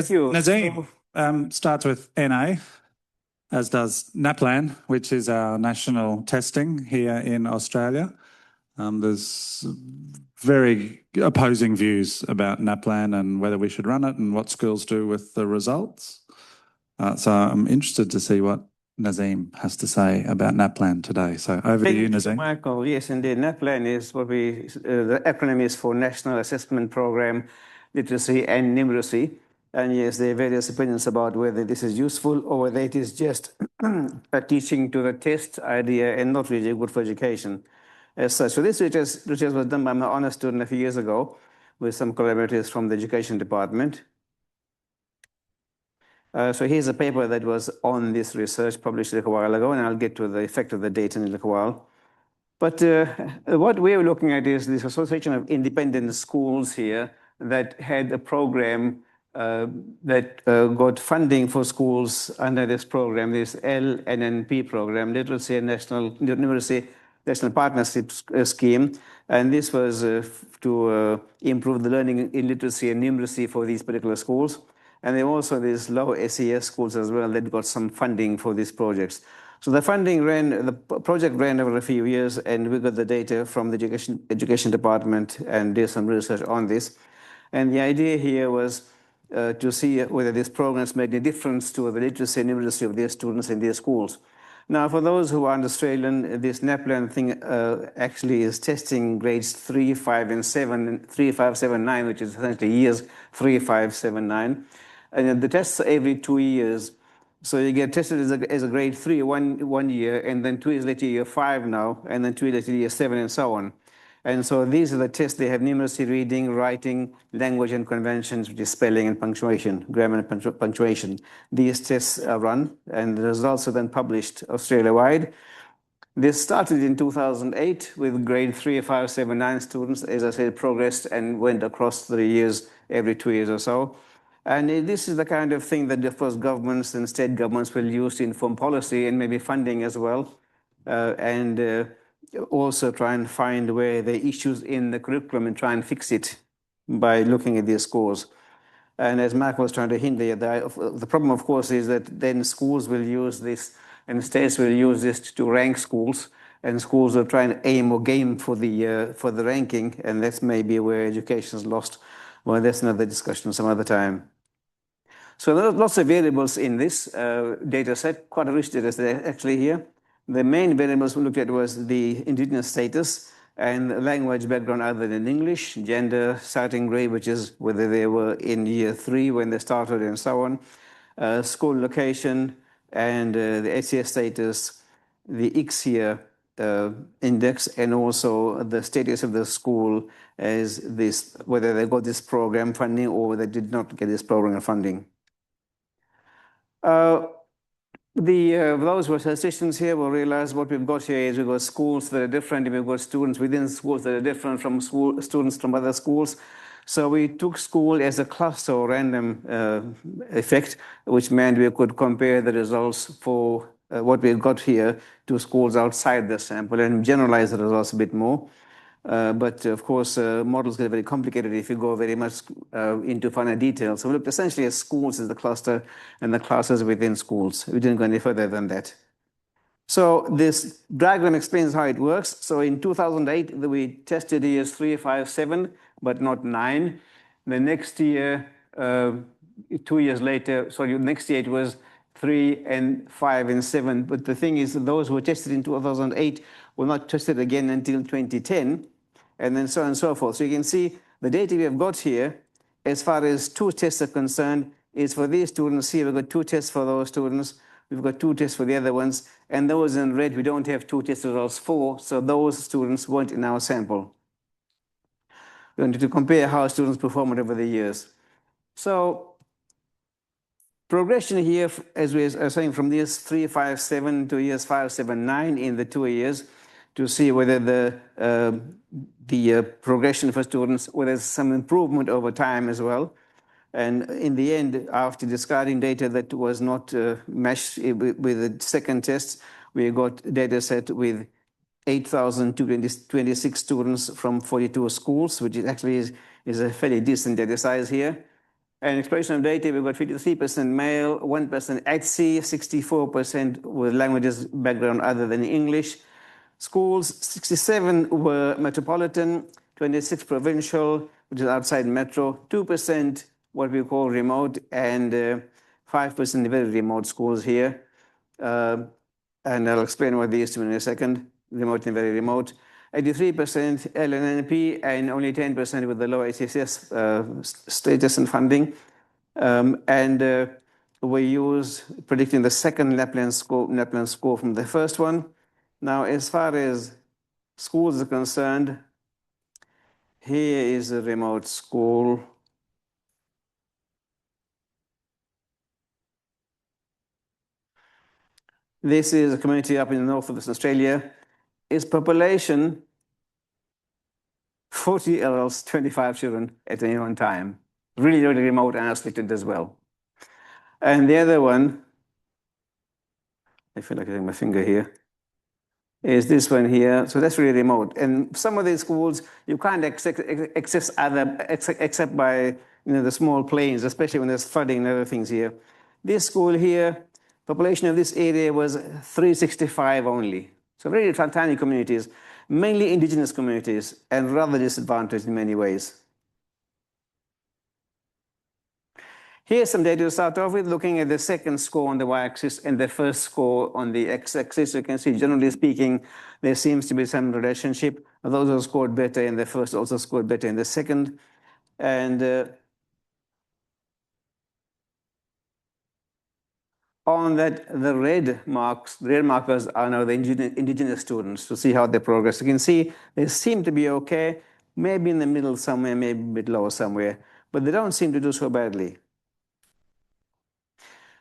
Thank you. Nazim starts with NA, as does NAPLAN, which is our national testing here in Australia. There's very opposing views about NAPLAN and whether we should run it and what schools do with the results. So I'm interested to see what Nazim has to say about NAPLAN today. So over to you, Nazim. Michael, yes, indeed. NAPLAN is what the acronym is for National Assessment Program, Literacy and Numeracy. And yes, there are various opinions about whether this is useful or whether it is just a teaching to the test idea and not really good for education as such. So this research was done by my honor student a few years ago with some collaborators from the education department. So here's a paper that was on this research published a little while ago, and I'll get to the effect of the data in a little while. But what we're looking at is this association of independent schools here that had a program that got funding for schools under this program, this LNNP program, Literacy and Numeracy National Partnership Scheme. And this was to improve the learning in literacy and numeracy for these particular schools. And there were also these low SES schools as well that got some funding for these projects. So the project ran over a few years, and we got the data from the education department and did some research on this. And the idea here was to see whether these programs made a difference to the literacy and numeracy of their students in their schools. Now, for those who aren't Australian, this NAPLAN thing actually is testing grades 3, 5, and 7, 3, 5, 7, 9, which is essentially years 3, 5, 7, 9. And the tests are every 2 years. So you get tested as a grade 3 one year, and then 2 years later, year 5 now, and then 2 years later, year 7, and so on. And so these are the tests. They have numeracy, reading, writing, language and conventions, which is spelling and punctuation, grammar and punctuation. These tests are run, and the results are then published Australia-wide. This started in 2008 with grade 3, 5, 7, 9 students, as I said, progressed and went across the years, every 2 years or so. And this is the kind of thing that, of course, governments and state governments will use to inform policy and maybe funding as well. Also try and find where the issues in the curriculum and try and fix it by looking at these scores. And as Mark was trying to hint there, the problem, of course, is that then schools will use this and states will use this to rank schools, and schools will try and aim or game for the ranking, and that's maybe where education is lost. Well, that's another discussion some other time. So there are lots of variables in this data set, quite a rich data set actually here. The main variables we looked at was the indigenous status and language background other than English, gender, starting grade, which is whether they were in year 3 when they started and so on, school location, and the SES status, the ICSIA index, and also the status of the school as this, whether they got this program funding or they did not get this program funding. Those who are statisticians here will realize what we've got here is we've got schools that are different, and we've got students within schools that are different from students from other schools. So we took school as a cluster or random effect, which meant we could compare the results for what we've got here to schools outside the sample and generalize the results a bit more. But of course, models get very complicated if you go very much into finer detail. So we looked essentially at schools as the cluster and the classes within schools. We didn't go any further than that. So this diagram explains how it works. So in 2008, we tested years 3, 5, 7, but not 9. The next year, 2 years later, sorry, next year it was 3 and 5 and 7. But the thing is, those who were tested in 2008 were not tested again until 2010, and then so on and so forth. So you can see the data we have got here, as far as 2 tests are concerned, is for these students here. We've got 2 tests for those students. We've got 2 tests for the other ones. And those in red, we don't have 2 test results for, so those students weren't in our sample. We wanted to compare how students performed over the years. So progression here, as we are saying, from years 3, 5, 7 to years 5, 7, 9 in the 2 years, to see whether the progression for students, whether there's some improvement over time as well. And in the end, after discarding data that was not matched with the second test, we got a data set with 8,226 students from 42 schools, which is actually is a fairly decent data size here. And exploration of data, we've got 53% male, 1% ATSI, 64% with languages background other than English. Schools, 67 were metropolitan, 26 provincial, which is outside metro, 2% what we call remote, and 5% very remote schools here. And I'll explain what these two in a second, remote and very remote. 83% LNNP and only 10% with the low ACCS status and funding. We use predicting the second NAPLAN score from the first one. Now, as far as schools are concerned, here is a remote school. This is a community up in the north of Western Australia. Its population, 40 adults, 25 children at any one time. Really, really remote and isolated as well. And the other one, I feel like I have my finger here, is this one here. So that's really remote. And some of these schools, you can't access other except by the small planes, especially when there's flooding and other things here. This school here, population of this area was 365 only. So very tiny communities, mainly indigenous communities, and rather disadvantaged in many ways. Here's some data to start off with, looking at the second score on the y-axis and the first score on the x-axis. You can see, generally speaking, there seems to be some relationship. Those who scored better in the first also scored better in the second. And on that, the red markers are now the indigenous students to see how they progress. You can see they seem to be okay, maybe in the middle somewhere, maybe a bit lower somewhere, but they don't seem to do so badly.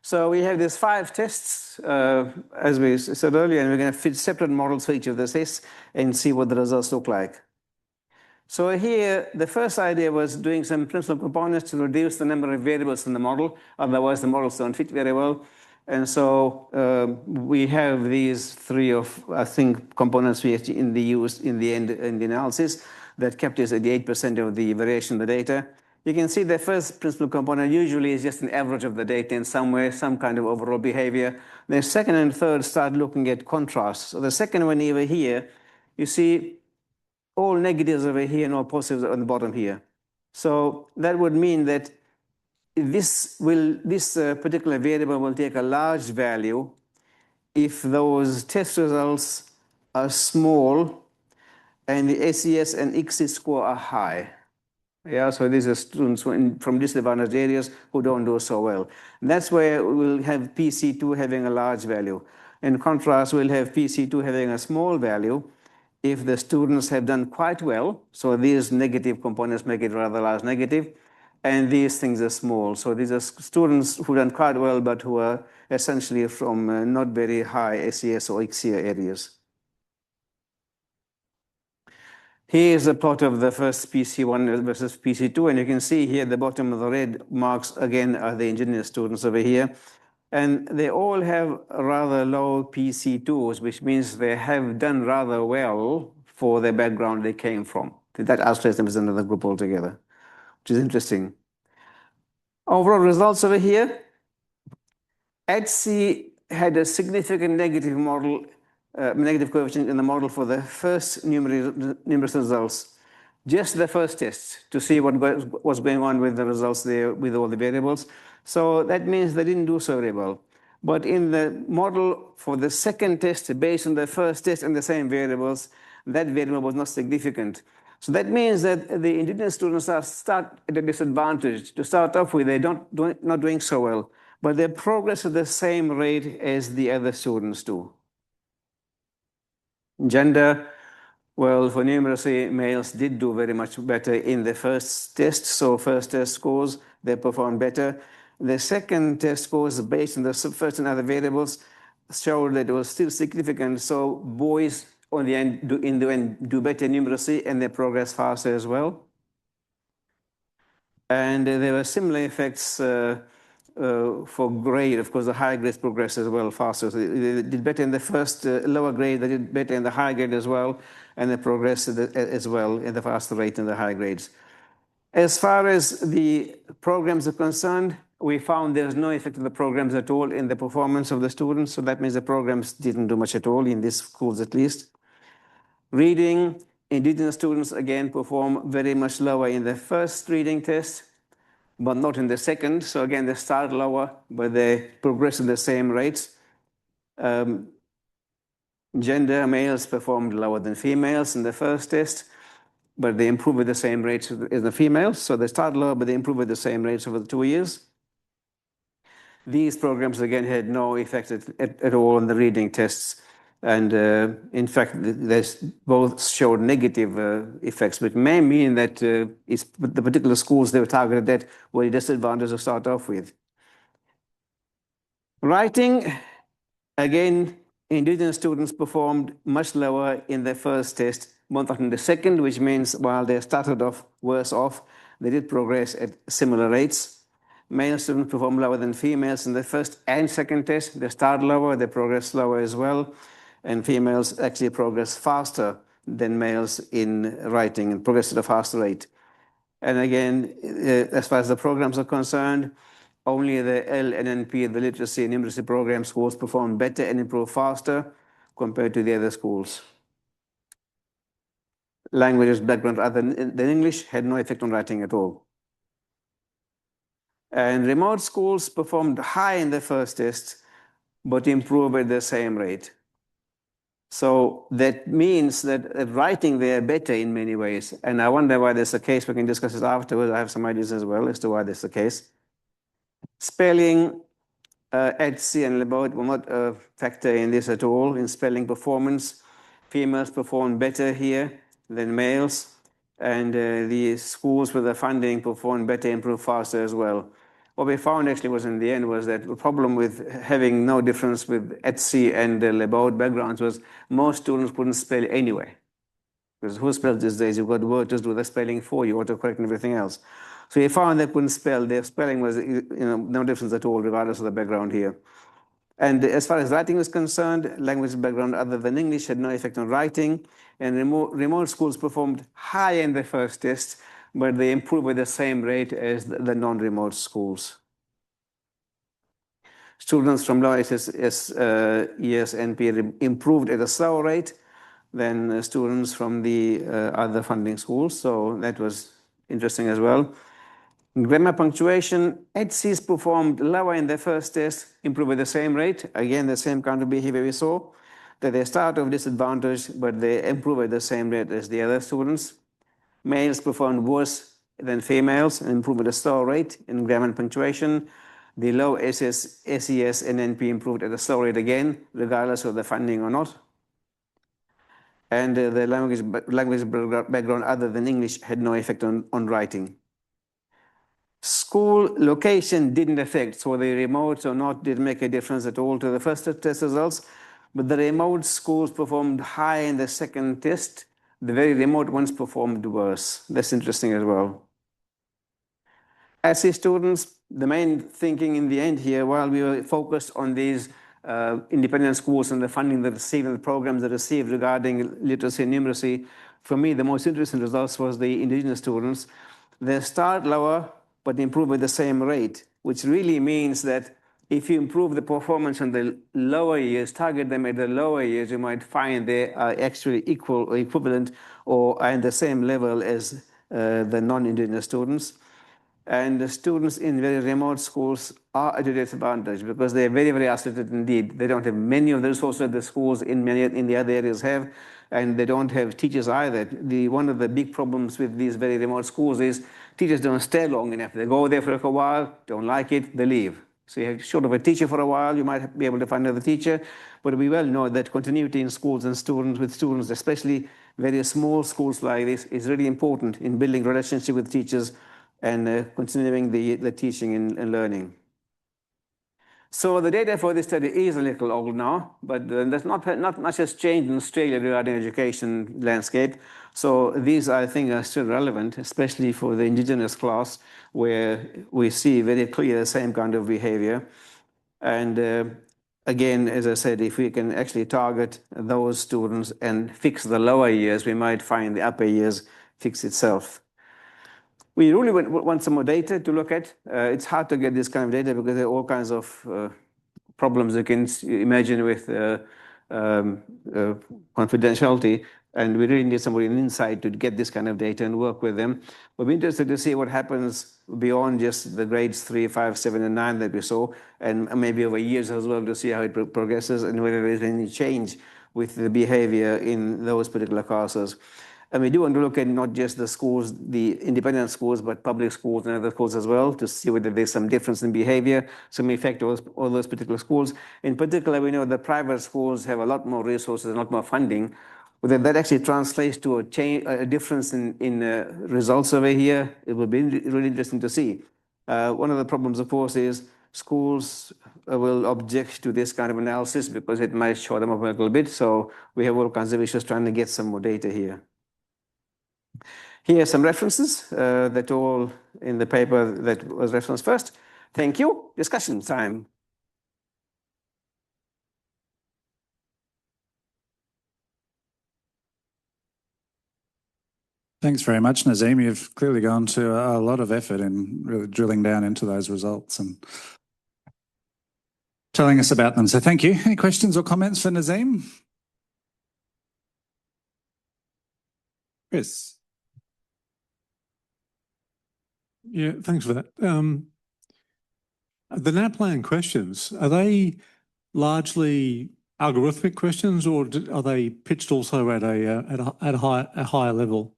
So we have these 5 tests, as we said earlier, and we're going to fit separate models for each of the tests and see what the results look like. So here, the first idea was doing some principal components to reduce the number of variables in the model. Otherwise, the models don't fit very well. And so we have these 3 components we actually used in the end in the analysis that kept us at the 8% of the variation in the data. You can see the first principal component usually is just an average of the data in some way, some kind of overall behavior. The second and third start looking at contrast. So the second one over here, you see all negatives over here and all positives on the bottom here. So that would mean that this particular variable will take a large value if those test results are small and the ACS and ICSI score are high. Yeah, so these are students from disadvantaged areas who don't do so well. And that's where we'll have PC2 having a large value. In contrast, we'll have PC2 having a small value if the students have done quite well. So these negative components make it rather large negative. And these things are small. So these are students who done quite well, but who are essentially from not very high ACS or ICSI areas. Here's a plot of the first PC1 versus PC2, and you can see here at the bottom of the red marks again are the indigenous students over here. And they all have rather low PC2s, which means they have done rather well for the background they came from. That illustrates them as another group altogether, which is interesting. Overall results over here, ATSI had a significant negative coefficient in the model for the first numeracy results, just the first test, to see what was going on with the results there with all the variables. So that means they didn't do so very well. But in the model for the second test, based on the first test and the same variables, that variable was not significant. So that means that the indigenous students start at a disadvantage. To start off with, they're not doing so well, but they progress at the same rate as the other students do. Gender, well, for numeracy, males did do very much better in the first test. So first test scores, they performed better. The second test scores, based on the first and other variables, showed that it was still significant. So boys on the end do better in numeracy, and they progress faster as well. And there were similar effects for grade. Of course, the higher grades progress as well faster. So they did better in the first lower grade, they did better in the higher grade as well, and they progressed as well in the faster rate in the higher grades. As far as the programs are concerned, we found there's no effect of the programs at all in the performance of the students. So that means the programs didn't do much at all in these schools at least. Reading, indigenous students again perform very much lower in the first reading test, but not in the second. So again, they start lower, but they progress at the same rates. Gender, males performed lower than females in the first test, but they improve at the same rates as the females. So they start lower, but they improve at the same rates over the 2 years. These programs, again, had no effect at all on the reading tests. And in fact, they both showed negative effects, which may mean that it's the particular schools they were targeted at were disadvantaged to start off with. Writing, again, indigenous students performed much lower in the first test, but not in the second, which means while they started off worse off, they did progress at similar rates. Male students perform lower than females in the first and second test. They start lower, they progress slower as well. And females actually progress faster than males in writing and progress at a faster rate. And again, as far as the programs are concerned, only the LNNP, the literacy and numeracy program schools perform better and improve faster compared to the other schools. Languages background other than English had no effect on writing at all. And remote schools performed high in the first test, but improved at the same rate. So that means that at writing they are better in many ways. And I wonder why that's the case. We can discuss it afterwards. I have some ideas as well as to why that's the case. Spelling, AISWA and LeBoat will not factor in this at all. In spelling performance, females perform better here than males. And the schools with the funding perform better, improve faster as well. What we found actually was in the end was that the problem with having no difference with AISWA and LeBoat backgrounds was most students couldn't spell anyway. Because who spells these days? You've got Word to do the spelling for you, autocorrect and everything else. So we found they couldn't spell. Their spelling was no difference at all, regardless of the background here. And as far as writing is concerned, language background other than English had no effect on writing. And remote schools performed high in the first test, but they improved at the same rate as the non-remote schools. Students from lower ESNP improved at a slower rate than students from the other funding schools. So that was interesting as well. Grammar punctuation, AISWAs performed lower in the first test, improved at the same rate. Again, the same kind of behavior we saw, that they start off disadvantaged, but they improve at the same rate as the other students. Males performed worse than females and improved at a slower rate in grammar and punctuation. The low SES and NP improved at a slow rate again, regardless of the funding or not. And the language background other than English had no effect on writing. School location didn't affect, so the remote or not didn't make a difference at all to the first test results. But the remote schools performed high in the second test. The very remote ones performed worse. That's interesting as well. As students, the main thinking in the end here, while we were focused on these independent schools and the funding they received and the programs they received regarding literacy and numeracy, for me, the most interesting results was the indigenous students. They start lower, but improve at the same rate, which really means that if you improve the performance on the lower years, target them at the lower years, you might find they are actually equal or equivalent or are in the same level as the non-indigenous students. And the students in very remote schools are at a disadvantage because they are very, very isolated indeed. They don't have many of the resources that the schools in the other areas have, and they don't have teachers either. One of the big problems with these very remote schools is teachers don't stay long enough. They go there for a while, don't like it, they leave. So you have short of a teacher for a while, you might be able to find another teacher, but we well know that continuity in schools and students, especially very small schools like this, is really important in building relationship with teachers and continuing the teaching and learning. So the data for this study is a little old now, but there's not much has changed in Australia regarding education landscape. So these, I think, are still relevant, especially for the indigenous class, where we see very clear the same kind of behavior. And again, as I said, if we can actually target those students and fix the lower years, we might find the upper years fix itself. We really want some more data to look at. It's hard to get this kind of data because there are all kinds of problems you can imagine with confidentiality. And we really need somebody in inside to get this kind of data and work with them. We'll be interested to see what happens beyond just the grades 3, 5, 7, and 9 that we saw, and maybe over years as well to see how it progresses and whether there's any change with the behavior in those particular classes. And we do want to look at not just the schools, the independent schools, but public schools and other schools as well to see whether there's some difference in behavior, some effect of all those particular schools. In particular, we know that private schools have a lot more resources and a lot more funding. Whether that actually translates to a difference in results over here, it will be really interesting to see. One of the problems, of course, is schools will object to this kind of analysis because it might show them up a little bit. So we have all kinds of issues trying to get some more data here. Here are some references that are all in the paper that was referenced first. Thank you. Discussion time. Thanks very much, Nazim. You've clearly gone to a lot of effort in really drilling down into those results and telling us about them. So thank you. Any questions or comments for Nazim? Chris. Yeah, thanks for that. The NAPLAN questions, are they largely algorithmic questions, or are they pitched also at a higher level?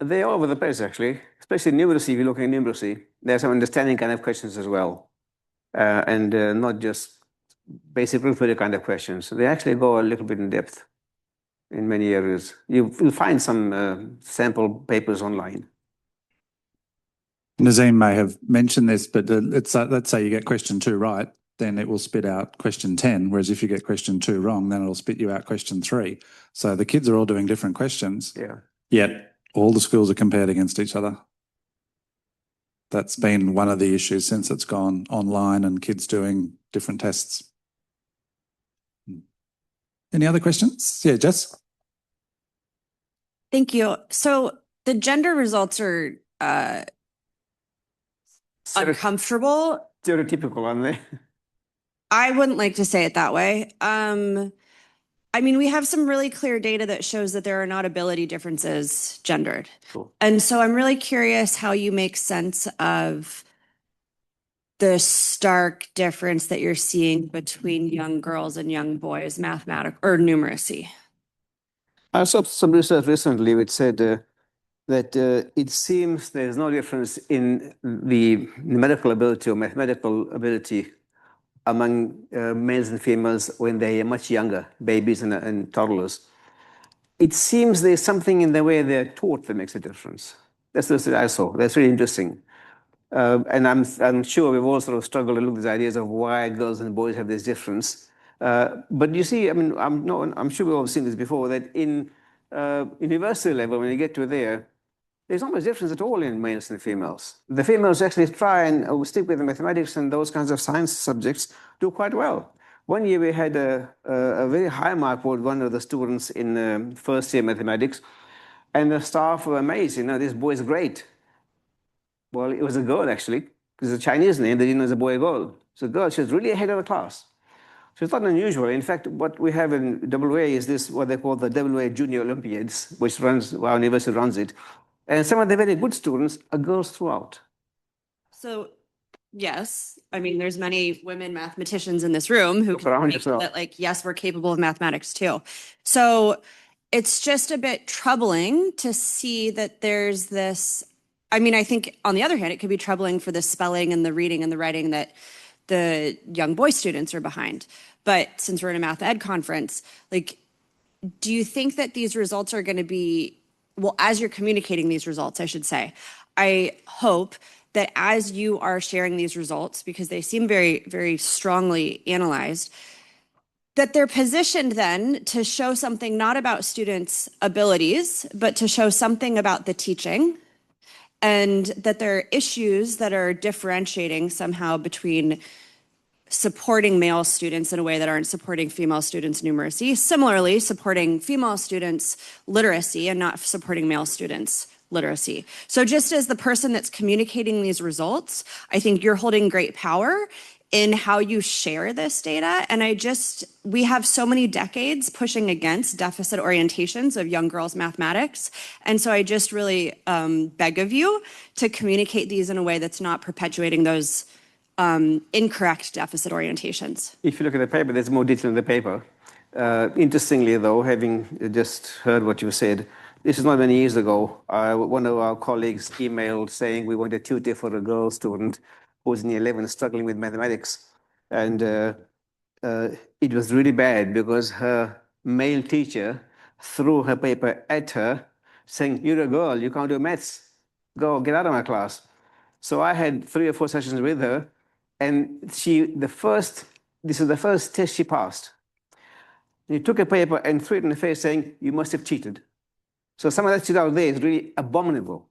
They are all over the place, actually, especially numeracy. If you look at numeracy, there's some understanding kind of questions as well, and not just basic arithmetic kind of questions. They actually go a little bit in depth in many areas. You'll find some sample papers online. Nazim may have mentioned this, but let's say you get question 2 right, then it will spit out question 10. Whereas if you get question 2 wrong, then it'll spit you out question 3. So the kids are all doing different questions. Yeah. Yet all the schools are compared against each other. That's been one of the issues since it's gone online and kids doing different tests. Any other questions? Yeah, Jess? Thank you. So the gender results are uncomfortable. Stereotypical, aren't they? I wouldn't like to say it that way. I mean, we have some really clear data that shows that there are not ability differences gendered. Cool. And so I'm really curious how you make sense of the stark difference that you're seeing between young girls and young boys, mathematics or numeracy. I saw some research recently which said that it seems there's no difference in the numerical ability or mathematical ability among males and females when they are much younger, babies and toddlers. It seems there's something in the way they're taught that makes a difference. That's what I saw. That's really interesting. And I'm sure we've all sort of struggled to look at these ideas of why girls and boys have this difference. But you see, I mean, I'm sure we've all seen this before, that in university level, when you get to there's not much difference at all in males and females. The females actually try and stick with the mathematics and those kinds of science subjects, do quite well. One year we had a very high mark with one of the students in first year mathematics, and the staff were amazed, this boy is great. Well, it was a girl actually, because it's a Chinese name, they didn't know it was a boy or girl. So a girl, she was really ahead of the class. So it's not unusual. In fact, what we have in WA is this, what they call the WA Junior Olympiads, which runs, our university runs it. And some of the very good students are girls throughout. So yes, I mean, there's many women mathematicians in this room who can think that, like, yes, we're capable of mathematics too. So it's just a bit troubling to see that there's this, I mean, I think on the other hand, it could be troubling for the spelling and the reading and the writing that the young boy students are behind. But since we're in a math ed conference, like, do you think that these results are going to be, well, as you're communicating these results, I should say, I hope that as you are sharing these results, because they seem very, very strongly analyzed, that they're positioned then to show something not about students' abilities, but to show something about the teaching, and that there are issues that are differentiating somehow between supporting male students in a way that aren't supporting female students' numeracy, similarly supporting female students' literacy and not supporting male students' literacy. So just as the person that's communicating these results, I think you're holding great power in how you share this data. And we have so many decades pushing against deficit orientations of young girls' mathematics. And so I just really beg of you to communicate these in a way that's not perpetuating those incorrect deficit orientations. If you look at the paper, there's more detail in the paper. Interestingly, though, having just heard what you said, this is not many years ago. One of our colleagues emailed saying we want a tutor for a girl student who's in year 11 struggling with mathematics. And it was really bad because her male teacher threw her paper at her saying, "You're a girl, you can't do maths. Go, get out of my class." So I had 3 or 4 sessions with her, and this is the first test she passed. He took a paper and threw it in the face saying, "You must have cheated." So some of that shit out there is really abominable.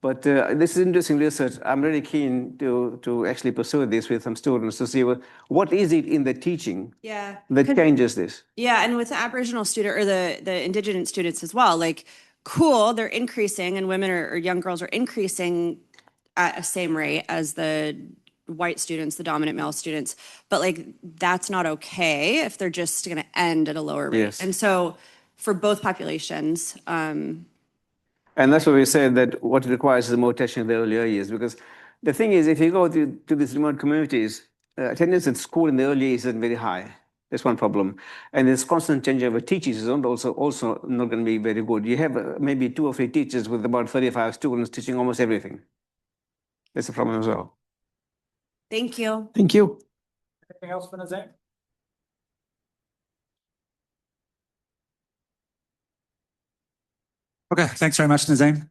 But this is interesting research. I'm really keen to actually pursue this with some students to see what is it in the teaching that changes this. Yeah, and with the Aboriginal student or the indigenous students as well, like, cool, they're increasing, and women or young girls are increasing at a same rate as the white students, the dominant male students, but like that's not okay if they're just going to end at a lower rate. Yes. And so for both populations, and that's why we said that what it requires is more attention in the earlier years, because the thing is, if you go to these remote communities, attendance at school in the early years isn't very high. That's one problem. And this constant change over teachers is also not going to be very good. You have maybe 2 or 3 teachers with about 35 students teaching almost everything. That's a problem as well. thank you. Thank you. Anything else for Nazim? Okay, thanks very much, Nazim.